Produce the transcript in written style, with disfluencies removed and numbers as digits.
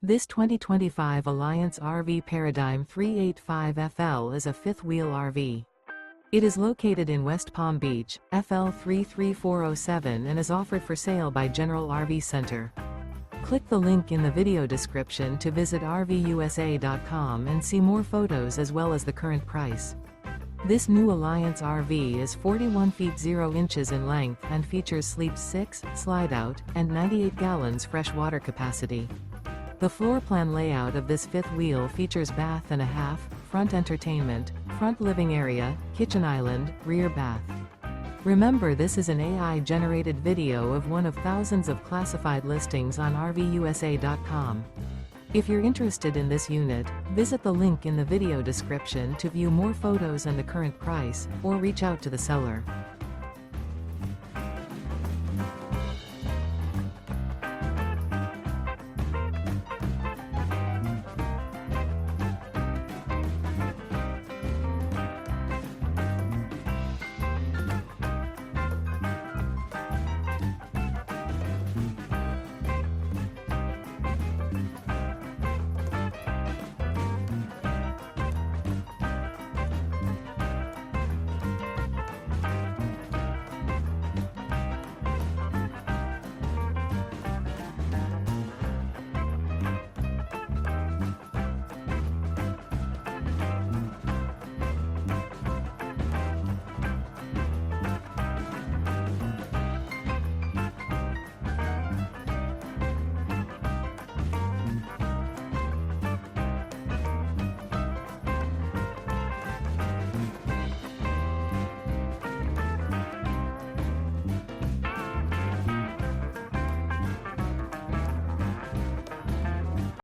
This 2025 Alliance RV Paradigm 385FL is a fifth-wheel RV. It is located in West Palm Beach, FL 33407, and is offered for sale by General RV Center. Click the link in the video description to visit RVUSA.com and see more photos as well as the current price. This new Alliance RV is 41 feet 0 inches in length and features Sleep 6, Slideout, and 98 gallons fresh water capacity. The floor plan layout of this fifth wheel features bath and a half, front entertainment, front living area, kitchen island, rear bath. Remember, this is an AI-generated video of one of thousands of classified listings on RVUSA.com. If you're interested in this unit, visit the link in the video description to view more photos and the current price, or reach out to the seller.